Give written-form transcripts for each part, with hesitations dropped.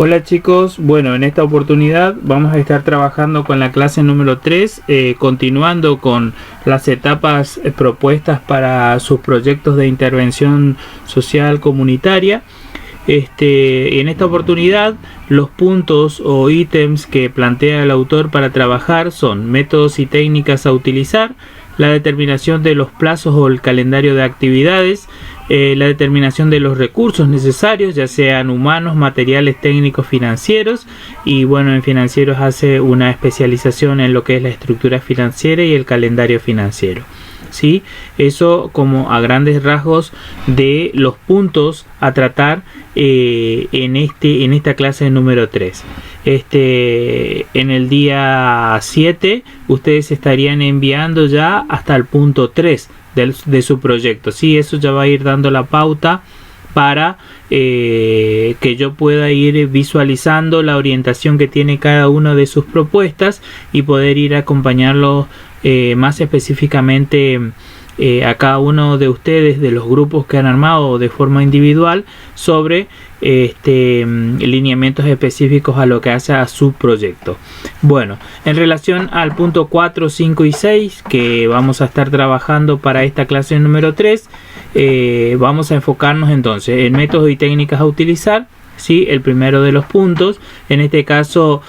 Hola chicos, bueno, en esta oportunidad vamos a estar trabajando con la clase número 3, continuando con las etapas propuestas para sus proyectos de intervención social comunitaria. En esta oportunidad los puntos o ítems que plantea el autor para trabajar son métodos y técnicas a utilizar, la determinación de los plazos o el calendario de actividades, la determinación de los recursos necesarios, ya sean humanos, materiales, técnicos, financieros, y bueno, en financieros hace una especialización en lo que es la estructura financiera y el calendario financiero. ¿Sí? Eso como a grandes rasgos de los puntos a tratar en esta clase número 3. En el día 7 ustedes estarían enviando ya hasta el punto 3 de su proyecto. ¿Sí? Eso ya va a ir dando la pauta para que yo pueda ir visualizando la orientación que tiene cada una de sus propuestas y poder ir acompañarlos más específicamente a cada uno de ustedes, de los grupos que han armado de forma individual, sobre lineamientos específicos a lo que hace a su proyecto. Bueno, en relación al punto 4, 5 y 6 que vamos a estar trabajando para esta clase número 3, vamos a enfocarnos entonces en métodos y técnicas a utilizar. ¿Sí? El primero de los puntos, en este caso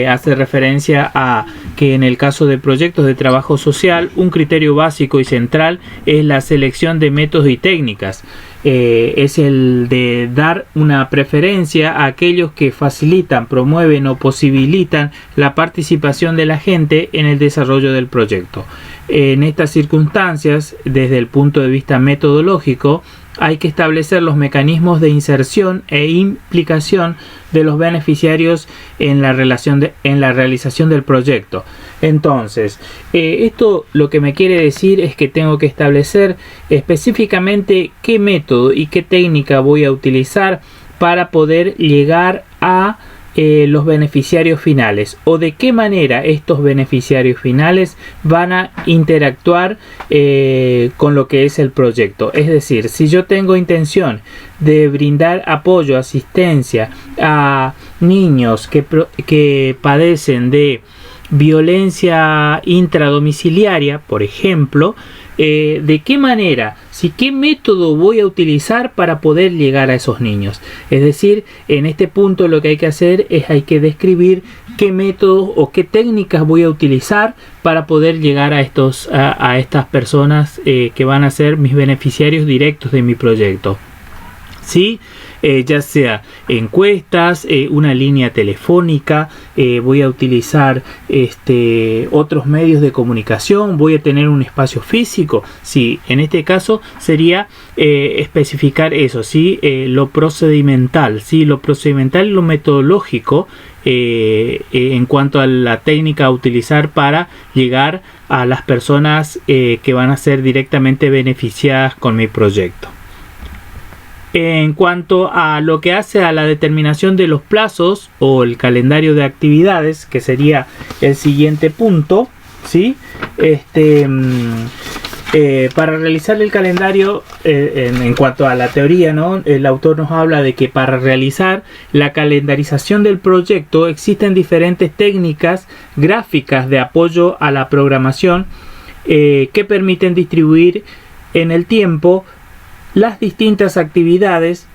hace referencia a que en el caso de proyectos de trabajo social, un criterio básico y central es la selección de métodos y técnicas. Es el de dar una preferencia a aquellos que facilitan, promueven o posibilitan la participación de la gente en el desarrollo del proyecto. En estas circunstancias, desde el punto de vista metodológico, hay que establecer los mecanismos de inserción e implicación de los beneficiarios en la realización del proyecto. Entonces, esto lo que me quiere decir es que tengo que establecer específicamente qué método y qué técnica voy a utilizar para poder llegar a los beneficiarios finales, o de qué manera estos beneficiarios finales van a interactuar con lo que es el proyecto. Es decir, si yo tengo intención de brindar apoyo, asistencia a niños que padecen de violencia intradomiciliaria, por ejemplo, de qué manera, qué método voy a utilizar para poder llegar a esos niños. Es decir, en este punto lo que hay que hacer es hay que describir qué métodos o qué técnicas voy a utilizar para poder llegar a estas personas que van a ser mis beneficiarios directos de mi proyecto. ¿Sí? Ya sea encuestas, una línea telefónica, voy a utilizar otros medios de comunicación, voy a tener un espacio físico. Sí, en este caso sería especificar eso, ¿sí? Lo procedimental, ¿sí? Lo procedimental y lo metodológico en cuanto a la técnica a utilizar para llegar a las personas que van a ser directamente beneficiadas con mi proyecto. En cuanto a lo que hace a la determinación de los plazos o el calendario de actividades, que sería el siguiente punto, ¿sí? Para realizar el calendario, en cuanto a la teoría, ¿no? El autor nos habla de que para realizar la calendarización del proyecto existen diferentes técnicas gráficas de apoyo a la programación que permiten distribuir en el tiempo las distintas actividades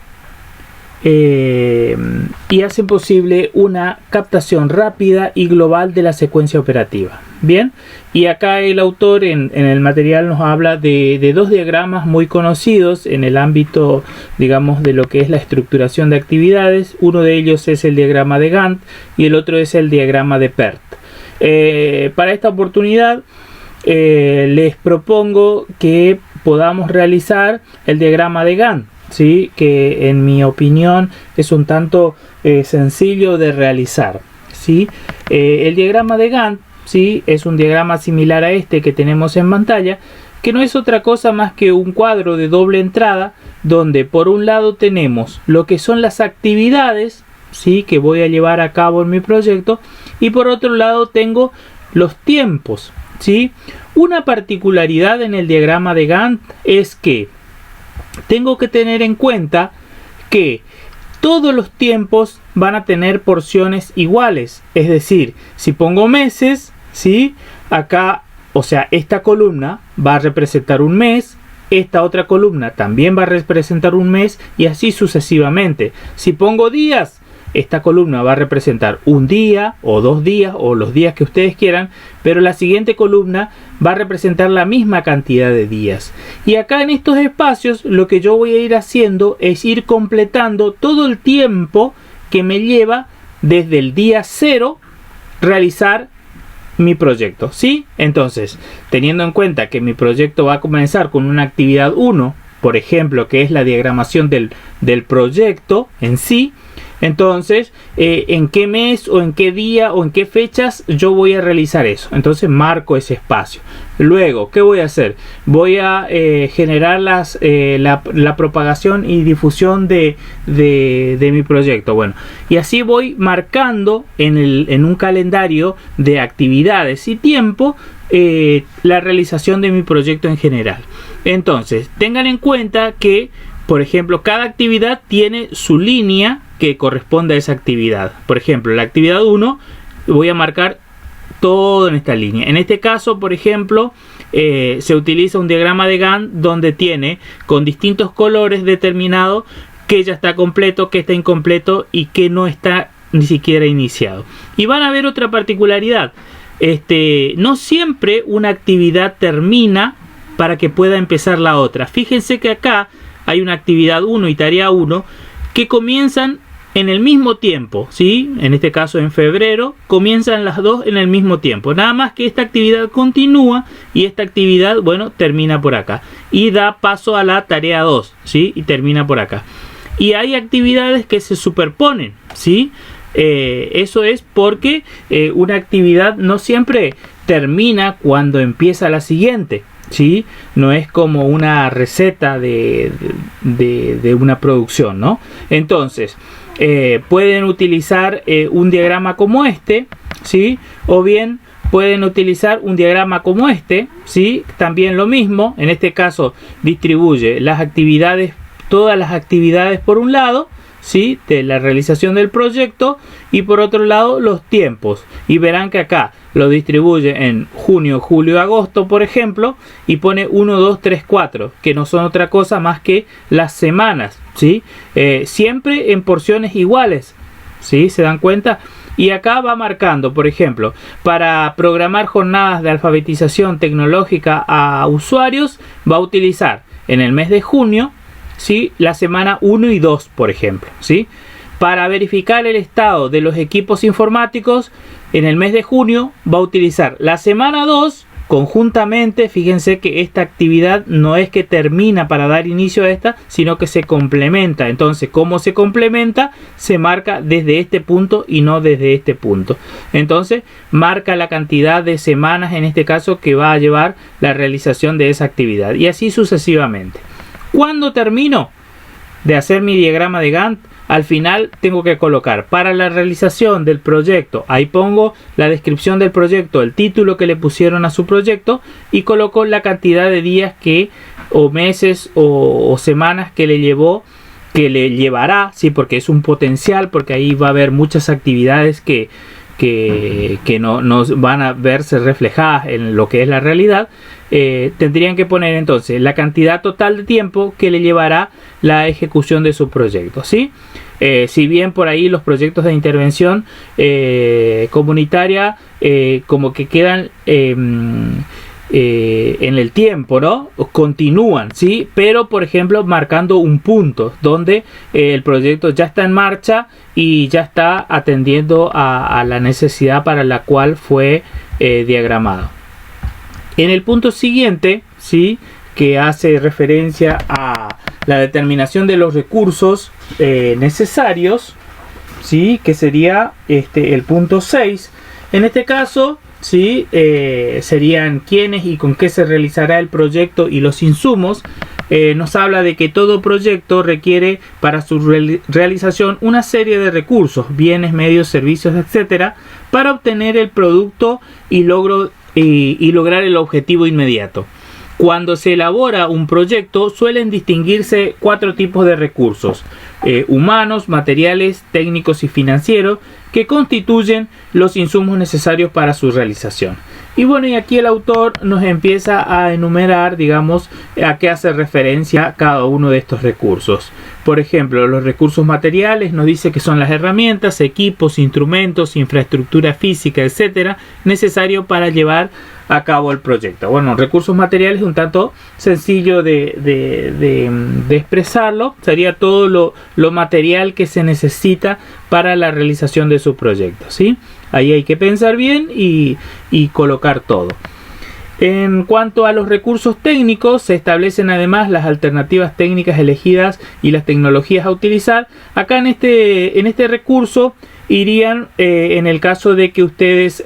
y hacen posible una captación rápida y global de la secuencia operativa. Bien, y acá el autor en el material nos habla de dos diagramas muy conocidos en el ámbito, digamos, de lo que es la estructuración de actividades. Uno de ellos es el diagrama de Gantt y el otro es el diagrama de PERT. Para esta oportunidad les propongo que podamos realizar el diagrama de Gantt, ¿sí? Que en mi opinión es un tanto sencillo de realizar, ¿sí? El diagrama de Gantt, ¿sí? Es un diagrama similar a este que tenemos en pantalla, que no es otra cosa más que un cuadro de doble entrada donde por un lado tenemos lo que son las actividades, ¿sí? Que voy a llevar a cabo en mi proyecto, y por otro lado tengo los tiempos, ¿sí? Una particularidad en el diagrama de Gantt es que tengo que tener en cuenta que todos los tiempos van a tener porciones iguales. Es decir, si pongo meses, ¿sí? Acá, o sea, esta columna va a representar un mes, esta otra columna también va a representar un mes y así sucesivamente. Si pongo días, esta columna va a representar un día o 2 días o los días que ustedes quieran, pero la siguiente columna va a representar la misma cantidad de días. Y acá en estos espacios lo que yo voy a ir haciendo es ir completando todo el tiempo que me lleva desde el día 0 realizar mi proyecto, ¿sí? Entonces, teniendo en cuenta que mi proyecto va a comenzar con una actividad 1, por ejemplo, que es la diagramación del proyecto en sí, entonces, ¿en qué mes o en qué día o en qué fechas yo voy a realizar eso? Entonces marco ese espacio. Luego, ¿qué voy a hacer? Voy a generar la propagación y difusión de mi proyecto. Bueno, y así voy marcando en un calendario de actividades y tiempo la realización de mi proyecto en general. Entonces, tengan en cuenta que, por ejemplo, cada actividad tiene su línea que corresponde a esa actividad. Por ejemplo, la actividad 1 voy a marcar todo en esta línea. En este caso, por ejemplo, se utiliza un diagrama de Gantt donde tiene con distintos colores determinado que ya está completo, que está incompleto y que no está ni siquiera iniciado. Y van a ver otra particularidad. No siempre una actividad termina para que pueda empezar la otra. Fíjense que acá hay una actividad 1 y tarea 1 que comienzan en el mismo tiempo, ¿sí? En este caso en febrero comienzan las dos en el mismo tiempo. Nada más que esta actividad continúa y esta actividad, bueno, termina por acá. Y da paso a la tarea 2, ¿sí? Y termina por acá. Y hay actividades que se superponen, ¿sí? Eso es porque una actividad no siempre termina cuando empieza la siguiente, ¿sí? No es como una receta de una producción, ¿no? Entonces, pueden utilizar un diagrama como este, ¿sí? O bien pueden utilizar un diagrama como este, ¿sí? También lo mismo. En este caso distribuye las actividades, todas las actividades por un lado, ¿sí? De la realización del proyecto, y por otro lado los tiempos. Y verán que acá lo distribuye en junio, julio, agosto, por ejemplo, y pone 1, 2, 3, 4, que no son otra cosa más que las semanas, ¿sí? Siempre en porciones iguales, ¿sí? ¿Se dan cuenta? Y acá va marcando, por ejemplo, para programar jornadas de alfabetización tecnológica a usuarios, va a utilizar en el mes de junio, ¿sí? La semana 1 y 2, por ejemplo, ¿sí? Para verificar el estado de los equipos informáticos, en el mes de junio va a utilizar la semana 2 conjuntamente. Fíjense que esta actividad no es que termina para dar inicio a esta, sino que se complementa. Entonces, ¿cómo se complementa? Se marca desde este punto y no desde este punto. Entonces, marca la cantidad de semanas, en este caso, que va a llevar la realización de esa actividad. Y así sucesivamente. ¿Cuándo termino de hacer mi diagrama de Gantt? Al final tengo que colocar para la realización del proyecto, ahí pongo la descripción del proyecto, el título que le pusieron a su proyecto, y coloco la cantidad de días que, o meses o semanas que le llevó, que le llevará, sí, porque es un potencial, porque ahí va a haber muchas actividades que no van a verse reflejadas en lo que es la realidad. Tendrían que poner entonces la cantidad total de tiempo que le llevará la ejecución de su proyecto, ¿sí? Si bien por ahí los proyectos de intervención comunitaria como que quedan en el tiempo, ¿no? Continúan, ¿sí? Pero, por ejemplo, marcando un punto donde el proyecto ya está en marcha y ya está atendiendo a la necesidad para la cual fue diagramado. En el punto siguiente, ¿sí? Que hace referencia a la determinación de los recursos necesarios, ¿sí? Que sería el punto 6. En este caso, ¿sí? Serían quiénes y con qué se realizará el proyecto y los insumos. Nos habla de que todo proyecto requiere para su realización una serie de recursos, bienes, medios, servicios, etcétera, para obtener el producto y lograr el objetivo inmediato. Cuando se elabora un proyecto suelen distinguirse 4 tipos de recursos: humanos, materiales, técnicos y financieros, que constituyen los insumos necesarios para su realización. Y bueno, y aquí el autor nos empieza a enumerar, digamos, a qué hace referencia cada uno de estos recursos. Por ejemplo, los recursos materiales nos dice que son las herramientas, equipos, instrumentos, infraestructura física, etcétera, necesario para llevar a cabo el proyecto. Bueno, recursos materiales un tanto sencillo de expresarlo, sería todo lo material que se necesita para la realización de su proyecto, ¿sí? Ahí hay que pensar bien y colocar todo. En cuanto a los recursos técnicos, se establecen además las alternativas técnicas elegidas y las tecnologías a utilizar. Acá en este recurso irían en el caso de que ustedes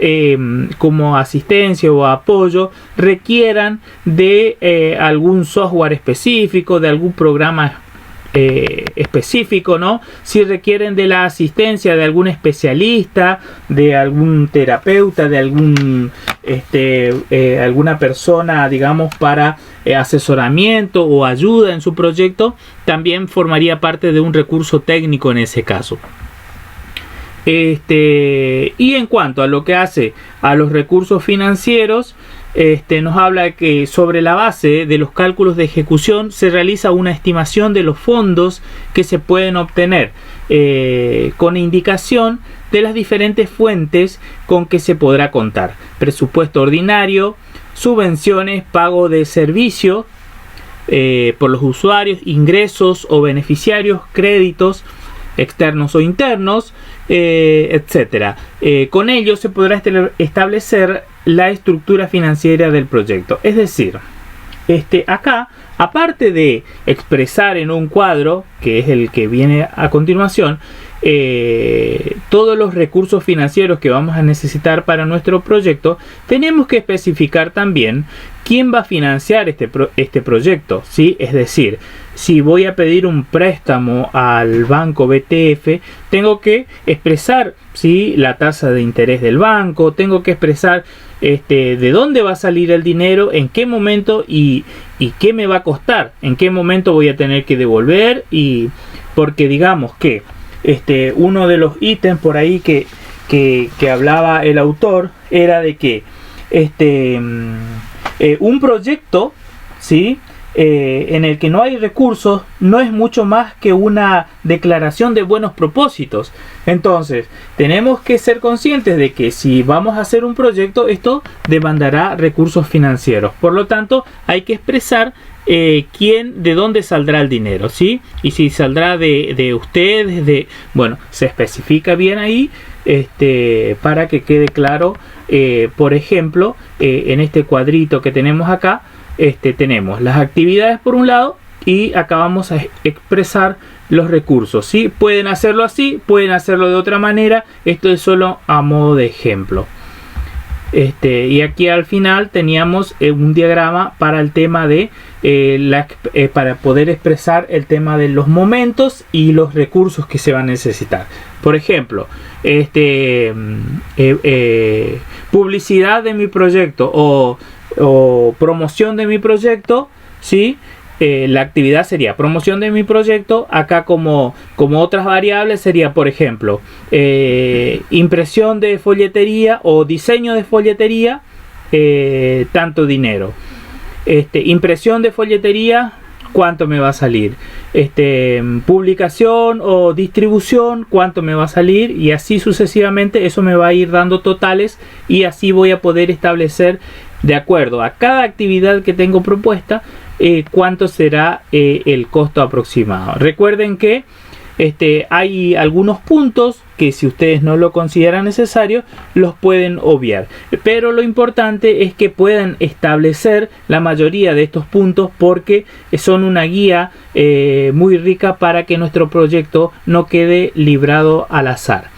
como asistencia o apoyo requieran de algún software específico, de algún programa específico, ¿no? Si requieren de la asistencia de algún especialista, de algún terapeuta, de alguna persona, digamos, para asesoramiento o ayuda en su proyecto, también formaría parte de un recurso técnico en ese caso. Y en cuanto a lo que hace a los recursos financieros, nos habla que sobre la base de los cálculos de ejecución se realiza una estimación de los fondos que se pueden obtener, con indicación de las diferentes fuentes con que se podrá contar: presupuesto ordinario, subvenciones, pago de servicio por los usuarios, ingresos o beneficiarios, créditos externos o internos, etcétera. Con ello se podrá establecer la estructura financiera del proyecto. Es decir, acá, aparte de expresar en un cuadro, que es el que viene a continuación, todos los recursos financieros que vamos a necesitar para nuestro proyecto, tenemos que especificar también quién va a financiar este proyecto, ¿sí? Es decir, si voy a pedir un préstamo al banco BTF, tengo que expresar, ¿sí?, la tasa de interés del banco, tengo que expresar de dónde va a salir el dinero, en qué momento y qué me va a costar, en qué momento voy a tener que devolver, y porque digamos que uno de los ítems por ahí que hablaba el autor era de que un proyecto, ¿sí?, en el que no hay recursos no es mucho más que una declaración de buenos propósitos. Entonces tenemos que ser conscientes de que si vamos a hacer un proyecto, esto demandará recursos financieros. Por lo tanto, hay que expresar de dónde saldrá el dinero, ¿sí? Y si saldrá de ustedes, bueno, se especifica bien ahí, para que quede claro. Por ejemplo, en este cuadrito que tenemos acá, tenemos las actividades por un lado y acá vamos a expresar los recursos, ¿sí? Pueden hacerlo así, pueden hacerlo de otra manera. Esto es solo a modo de ejemplo. Y aquí al final teníamos un diagrama para el tema de para poder expresar el tema de los momentos y los recursos que se van a necesitar. Por ejemplo, publicidad de mi proyecto o promoción de mi proyecto, ¿sí? La actividad sería promoción de mi proyecto. Acá como otras variables sería, por ejemplo, impresión de folletería o diseño de folletería, tanto dinero. Impresión de folletería, cuánto me va a salir. Publicación o distribución, cuánto me va a salir, y así sucesivamente. Eso me va a ir dando totales y así voy a poder establecer, de acuerdo a cada actividad que tengo propuesta, cuánto será el costo aproximado. Recuerden que hay algunos puntos que, si ustedes no lo consideran necesario, los pueden obviar, pero lo importante es que puedan establecer la mayoría de estos puntos, porque son una guía muy rica para que nuestro proyecto no quede librado al azar.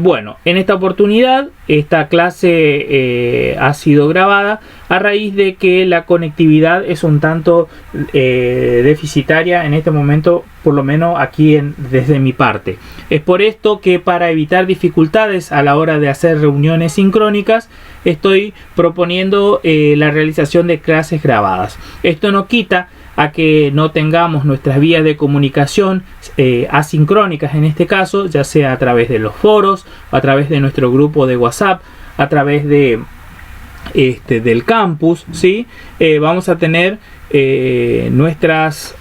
Bueno, en esta oportunidad esta clase ha sido grabada a raíz de que la conectividad es un tanto deficitaria en este momento, por lo menos aquí desde mi parte. Es por esto que, para evitar dificultades a la hora de hacer reuniones sincrónicas, estoy proponiendo la realización de clases grabadas. Esto no quita a que no tengamos nuestras vías de comunicación asincrónicas, en este caso, ya sea a través de los foros, a través de nuestro grupo de WhatsApp, a través de del campus, ¿sí? Vamos a tener nuestras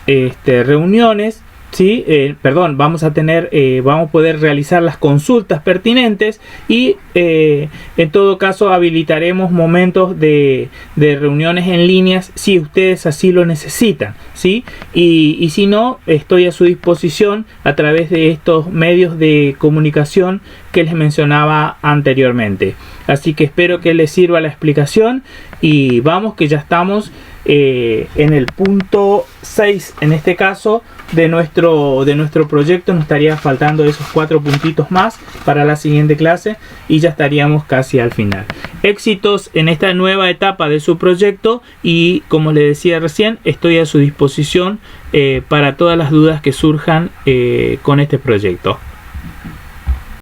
reuniones, ¿sí? Vamos a poder realizar las consultas pertinentes y en todo caso habilitaremos momentos de reuniones en líneas si ustedes así lo necesitan, ¿sí? Y si no, estoy a su disposición a través de estos medios de comunicación que les mencionaba anteriormente. Así que espero que les sirva la explicación y vamos, que ya estamos en el punto 6 en este caso de nuestro proyecto. Nos estaría faltando esos 4 puntitos más para la siguiente clase y ya estaríamos casi al final. Éxitos en esta nueva etapa de su proyecto y, como les decía recién, estoy a su disposición para todas las dudas que surjan con este proyecto.